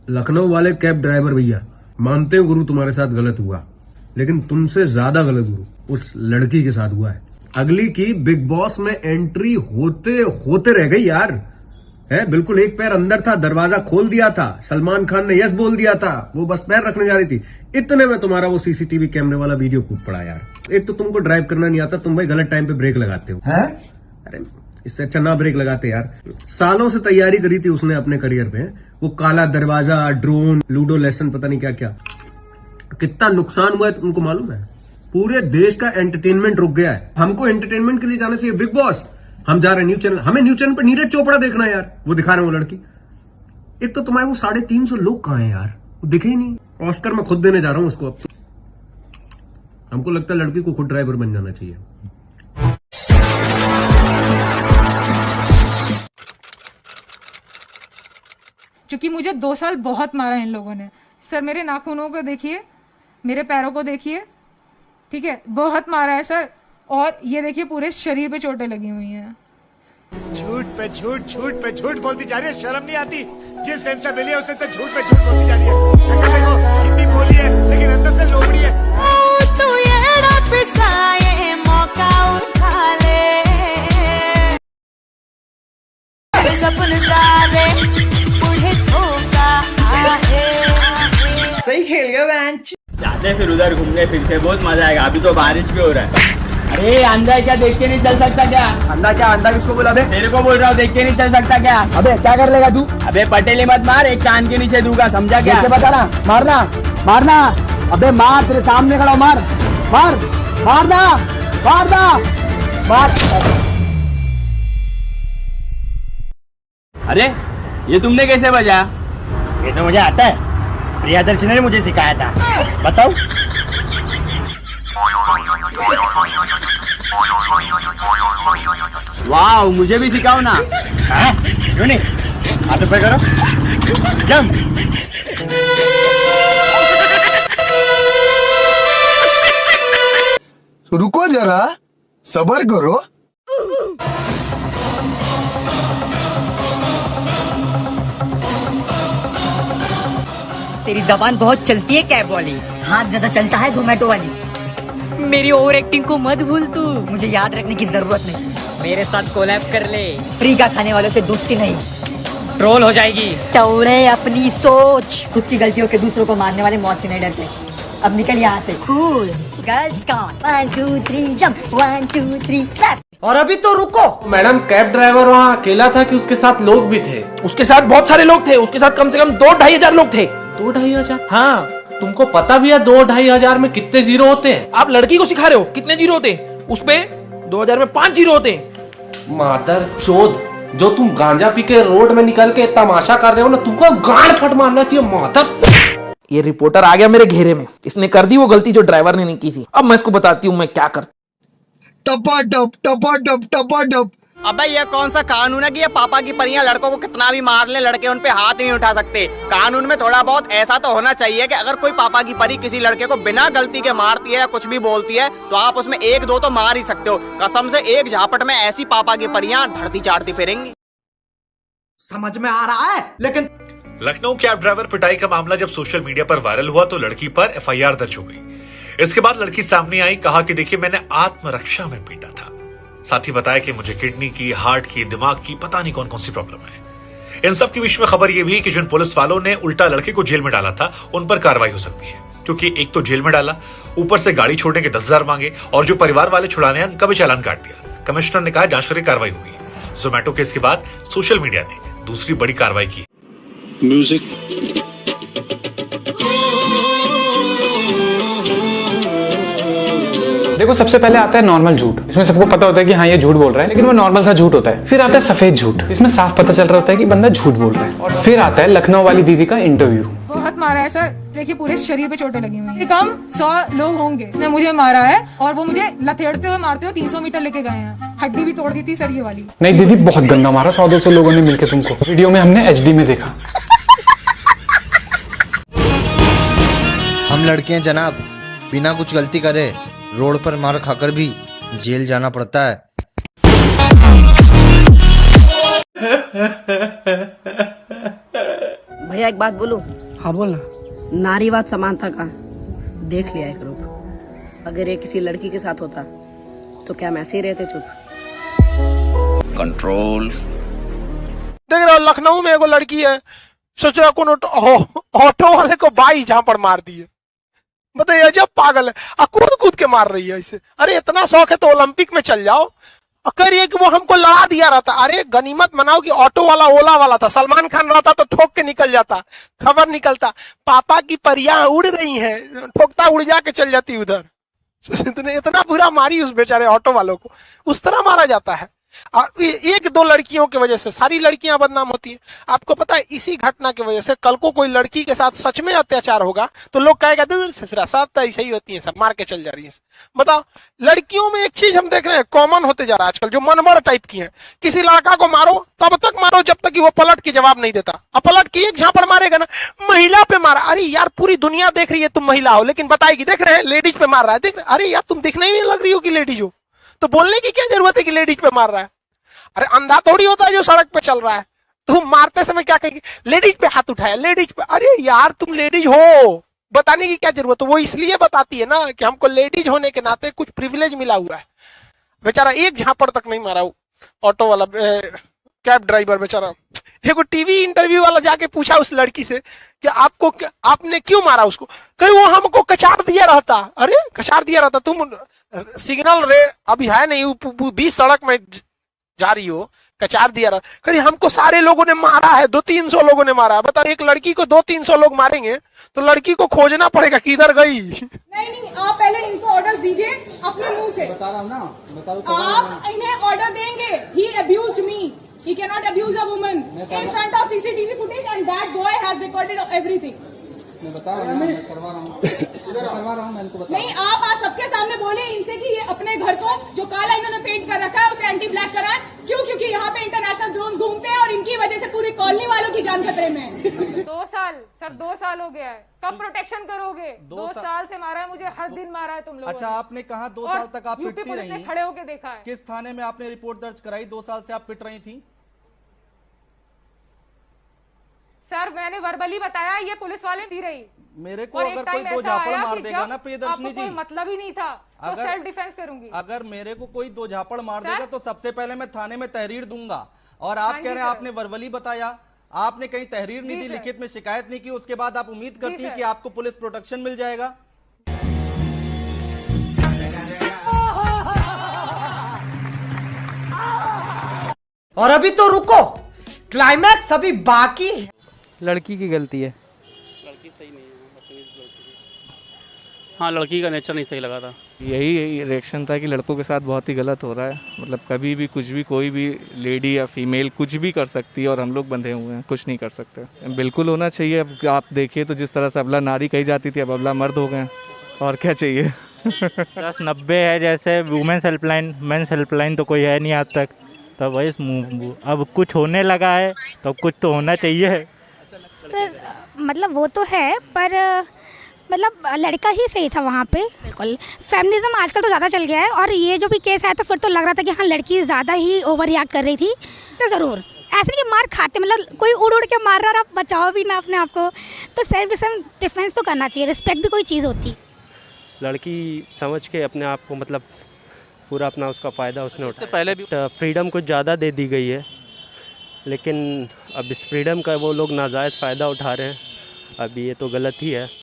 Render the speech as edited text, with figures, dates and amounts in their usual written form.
लखनऊ वाले cab driver भैया, मानते हो गुरु तुम्हारे साथ गलत हुआ, लेकिन तुमसे ज्यादा गलत गुरु उस लड़की के साथ हुआ है। अगली की बिग बॉस में एंट्री होते होते रह गई यार। है बिल्कुल एक पैर अंदर था, दरवाजा खोल दिया था, सलमान खान ने यस बोल दिया था, वो बस पैर रखने जा रही थी, इतने में तुम्हारा वो सीसीटीवी कैमरे वाला वीडियो कूद पड़ा यार। एक तो तुमको ड्राइव करना नहीं आता, तुम भाई गलत टाइम पे ब्रेक लगाते हो। है? अरे इससे अच्छा ना ब्रेक लगाते यार। सालों से तैयारी करी थी उसने अपने करियर पे, वो काला दरवाजा, ड्रोन, लूडो लेसन, पता नहीं क्या क्या। कितना नुकसान हुआ है तुमको मालूम है? पूरे देश का एंटरटेनमेंट रुक गया है। हमको एंटरटेनमेंट के लिए जाना चाहिए बिग बॉस, हम जा रहे हैं न्यूज चैनल, हमें न्यूज चैनल पर नीरज चोपड़ा देखना है यार, वो दिखा रहे हैं वो लड़की। एक तो तुम्हारे वो 350 लोग कहां हैं यार, वो दिखे ही नहीं। ऑस्कर मैं खुद देने जा रहा हूं उसको अब तो। हमको लगता है लड़की को खुद ड्राइवर बन जाना चाहिए। क्योंकि मुझे 2 साल बहुत मारा इन लोगों ने सर। मेरे नाखूनों को देखिए, मेरे पैरों को देखिए, ठीक है, बहुत मारा है सर। और ये देखिए पूरे शरीर पे चोटें लगी हुई हैं। झूठ पे झूठ, झूठ पे झूठ बोलती जा रही है, शर्म नहीं आती? जिस दिन से मिली है उसने तो झूठ पे झूठ बोलती जा रही है। शक्ल देखो कितनी भोली है, लेकिन अंदर से लोमड़ी है। तू ये रात पिसाए मौका उठा ले, सपने सारे बूढ़े धोखा आहे। सही खेल गया बेंच। जाते फिर उधर घूमने, फिर से बहुत मजा आएगा। अभी तो बारिश भी हो रहा है। अरे अंधा क्या, देख के नहीं चल सकता क्या? अंधा क्या? अंधा किसको बोला बे? तेरे को बोल रहा हूँ, देख के नहीं चल सकता क्या? अबे क्या कर लेगा तू? अबे पटेली मत मार, एक कान के नीचे दूंगा, समझा क्या? बताना, मारना मारना। अबे मार, तेरे सामने खड़ा, मार मार मारना मारना मार। अरे ये तुमने कैसे बजा? ये तो मुझे आता है, प्रियदर्शनी ने मुझे सिखाया था। बताओ। वाह, मुझे भी सिखाओ ना। क्यों नहीं? हाथ ऊपर करो, जंप। रुको जरा, सब्र करो। तेरी जबान बहुत चलती है कैब वाली। हाथ ज्यादा चलता है जोमेटो वाली। मेरी ओवर एक्टिंग को मत भूल तू। मुझे याद रखने की जरूरत नहीं। मेरे साथ कोलैब कर ले। फ्री का खाने वालों से दोस्ती नहीं, ट्रोल हो जाएगी। टौड़े अपनी सोच। खुद की गलतियों के दूसरों को मारने वाले मौत से नहीं डरते। अब निकल यहाँ से। कूल गर्ल्स कौन? 1 2 3 जंप, 1 2 3 स्टेप। और अभी तो रुको मैडम, कैब ड्राइवर वहाँ अकेला था कि उसके साथ लोग भी थे? उसके साथ बहुत सारे लोग थे, उसके साथ कम से कम 2-2.5 हजार लोग थे। 2-2.5 हजार? हाँ। तुमको पता भी है 2-2.5 हजार में कितने जीरो होते हैं? आप लड़की को सिखा रहे हो कितने जीरो होते हैं? उस पे 2000 में 5 जीरो होते हैं। मादर चोद, जो तुम गांजा पी के रोड में निकल के तमाशा कर रहे हो ना, तुमको गांड फट मारना चाहिए मादर। ये रिपोर्टर आ गया मेरे घेरे में, इसने कर दी वो गलती जो ड्राइवर ने नहीं की थी। अब मैं इसको बताती हूँ मैं क्या कर। टपाटप टपाटप टपाटप। अबे ये कौन सा कानून है कि ये पापा की परियां लड़कों को कितना भी मार ले, लड़के उन पे हाथ नहीं उठा सकते? कानून में थोड़ा बहुत ऐसा तो होना चाहिए कि अगर कोई पापा की परी किसी लड़के को बिना गलती के मारती है या कुछ भी बोलती है तो आप उसमें 1-2 तो मार ही सकते हो। कसम से एक झापट में ऐसी पापा की परियां धरती चाटती फिरेंगी। समझ में आ रहा है, लेकिन लखनऊ कैब ड्राइवर पिटाई का मामला जब सोशल मीडिया पर वायरल हुआ तो लड़की पर एफआईआर दर्ज हो गई। इसके बाद लड़की सामने आई, कहा कि देखिए मैंने आत्मरक्षा में पीटा था। साथ ही बताया कि मुझे किडनी की, हार्ट की, दिमाग की पता नहीं कौन कौन सी प्रॉब्लम है। इन सब के बीच में खबर यह भी कि जिन पुलिस वालों ने उल्टा लड़के को जेल में डाला था उन पर कार्रवाई हो सकती है, क्योंकि एक तो जेल में डाला, ऊपर से गाड़ी छोड़ने के 10,000 मांगे और जो परिवार वाले छुड़ाने हैं उनका भी चालान काट दिया। कमिश्नर ने कहा जांच करके कार्रवाई हुई। जोमेटो केस के बाद सोशल मीडिया ने दूसरी बड़ी कार्रवाई की। म्यूजिक। देखो, सबसे पहले आता है नॉर्मल झूठ। इसमें सबको पता होता है कि हाँ ये झूठ बोल रहा है, लेकिन वो नॉर्मल सा झूठ होता है। फिर आता है सफेद झूठ, जिसमें साफ पता चल रहा होता है कि बंदा झूठ बोल रहा है। और फिर आता है लखनऊ वाली दीदी का इंटरव्यू। बहुत मारा है सर, देखिए पूरे शरीर पे चोटें लगी हुई हैं। कम 100 लोग होंगे इसने मुझे मारा है, और वो मुझे लथेड़ते हुए मारते हुए 300 मीटर लेके गए हैं। हड्डी भी तोड़ दी थी सर ये वाली। नहीं दीदी, बहुत गंदा मारा। 100-200 लोगों ने मिलकर तुमको। वीडियो में हमने HD में देखा। हम लड़के हैं जनाब, बिना कुछ गलती करे रोड पर मार खाकर भी जेल जाना पड़ता है। भैया भैया एक बात बोलूं? हाँ बोलना। नारीवाद समानता का देख लिया एक रूप। अगर ये किसी लड़की के साथ होता तो क्या हम ऐसे ही रहते चुप? कंट्रोल। देख रहे हो लखनऊ में एगो लड़की है, सोच रहा कौन ऑटो वाले को बाई झापड़ मार दी है। बताइए जब पागल है, कूद कूद के मार रही है इसे। अरे इतना शौक है तो ओलंपिक में चल जाओ। और कह रही है कि वो हमको लड़ा दिया रहता। अरे गनीमत मनाओ कि ऑटो वाला ओला वाला था, सलमान खान रहता तो ठोक के निकल जाता, खबर निकलता। पापा की परियां उड़ रही हैं, ठोकता उड़ जाके चल जाती उधर। इतना बुरा मारी उस बेचारे ऑटो वालों को, उस तरह मारा जाता है। और एक दो लड़कियों की वजह से सारी लड़कियां बदनाम होती है। आपको पता है इसी घटना की वजह से कल को कोई लड़की के साथ सच में अत्याचार होगा तो लोग कहेगा दूर ससुरा सब तो ऐसे ही होती है, सब मार के चल जा रही है। बताओ, लड़कियों में एक चीज हम देख रहे हैं कॉमन होते जा रहा है आजकल, जो मनमर टाइप की है। किसी लड़का को मारो तब तक मारो जब तक कि वो पलट के जवाब नहीं देता। अब पलट के एक झापड़ मारेगा ना, महिला पे मारा। अरे यार पूरी दुनिया देख रही है तुम महिला हो, लेकिन बताएगी देख रहे हैं लेडीज पे मार रहा है, देख रहे। अरे यार तुम दिखने ही नहीं लग रही हो कि लेडीज हो, तो बोलने की क्या जरूरत है कि लेडीज पे मार रहा है। अरे अंधा थोड़ी होता है जो सड़क पे चल रहा है। तुम मारते समय क्या कहेगी, लेडीज पे हाथ उठाया, लेडीज पे। अरे यार तुम लेडीज हो, बताने की क्या जरूरत है। वो इसलिए बताती है ना कि हमको लेडीज होने के नाते कुछ प्रिविलेज मिला हुआ है। बेचारा एक झापड़ तक नहीं मारा ऑटो वाला, कैब ड्राइवर बेचारा। देखो टीवी इंटरव्यू वाला जाके पूछा उस लड़की से कि आपने क्यों मारा उसको, कहीं वो हमको कचाड़ दिया रहता। अरे कचाड़ दिया रहता, तुम सिग्नल रे अभी है नहीं, 20 सड़क में जा रही हो, कचार दिया रहा। कहीं हमको सारे लोगों ने मारा है, 200-300 लोगों ने मारा है। बताओ एक लड़की को 200-300 लोग मारेंगे तो लड़की को खोजना पड़ेगा किधर गई। नहीं, आप पहले इनको ऑर्डर दीजिए अपने मुंह से। बता रहा हूँ ना, बताओ। आप इन्हें ऑर्डर देंगे, he abused me, he cannot abuse a woman in front of CCTV footage and that boy has recorded everything. मैं बता रहा हूँ, मैं करवा रहा हूँ, मैं इनको बता। नहीं, आप आज सबके सामने बोले इनसे कि ये अपने घर को जो काला इन्होंने पेंट कर रखा है उसे एंटी ब्लैक कराएं। क्यों? क्योंकि यहाँ पे इंटरनेशनल ड्रोन घूमते हैं और इनकी वजह से पूरी कॉलोनी वालों की जान खतरे में है। 2 साल सर, 2 साल हो गया है, कब प्रोटेक्शन करोगे? 2 साल से मारा है मुझे, हर दिन मारा है तुम लोगों ने। अच्छा, आपने कहा 2 साल तक आप पिटती रही, खड़े होके देखा है। किस थाने में आपने रिपोर्ट दर्ज कराई? 2 साल से आप पिट रही थी। सर मैंने वर्बली बताया, ये पुलिस वाले थी रही। मेरे को अगर कोई 2 झापड़ मार देगा ना प्रियदर्शनी जी, मतलब ही नहीं था, तो सेल्फ डिफेंस करूंगी। अगर मेरे को कोई 2 झापड़ मार देगा तो सबसे पहले मैं थाने में तहरीर दूंगा। और आप कह रहे हैं आपने वर्बली बताया, आपने कहीं तहरीर नहीं दी, लिखित में शिकायत नहीं की, उसके बाद आप उम्मीद करती है कि आपको पुलिस प्रोटेक्शन मिल जाएगा। और अभी तो रुको, क्लाइमैक्स अभी बाकी है। लड़की की गलती है, लड़की सही नहीं है, हाँ लड़की का नेचर नहीं सही लगा था। यही रिएक्शन था कि लड़कों के साथ बहुत ही गलत हो रहा है। मतलब कभी भी कुछ भी, कोई भी लेडी या फीमेल कुछ भी कर सकती है और हम लोग बंधे हुए हैं, कुछ नहीं कर सकते। बिल्कुल होना चाहिए। अब आप देखिए तो जिस तरह से अबला नारी कही जाती थी, अब अबला मर्द हो गए, और क्या चाहिए। 10-90 है जैसे वुमेन्स हेल्पलाइन, मेंस हेल्पलाइन तो कोई है नहीं आज तक। तो वही अब कुछ होने लगा है तो कुछ तो होना चाहिए। सर मतलब वो तो है, पर मतलब लड़का ही सही था वहाँ पे। बिल्कुल फेमिनिज्म आजकल तो ज़्यादा चल गया है, और ये जो भी केस आया तो फिर तो लग रहा था कि हाँ लड़की ज़्यादा ही ओवर रिएक्ट कर रही थी। तो ज़रूर ऐसे नहीं कि मार खाते, मतलब कोई उड़ उड़ के मार रहा, आप बचाओ भी ना अपने आप को, तो सेल्फ डिफेंस तो करना चाहिए। रिस्पेक्ट भी कोई चीज़ होती। लड़की समझ के अपने आप को, मतलब पूरा अपना उसका फ़ायदा उसने उठाया। पहले भी फ्रीडम कुछ ज़्यादा दे दी गई है, लेकिन अब इस फ्रीडम का वो लोग नाजायज़ फ़ायदा उठा रहे हैं। अब ये तो गलत ही है।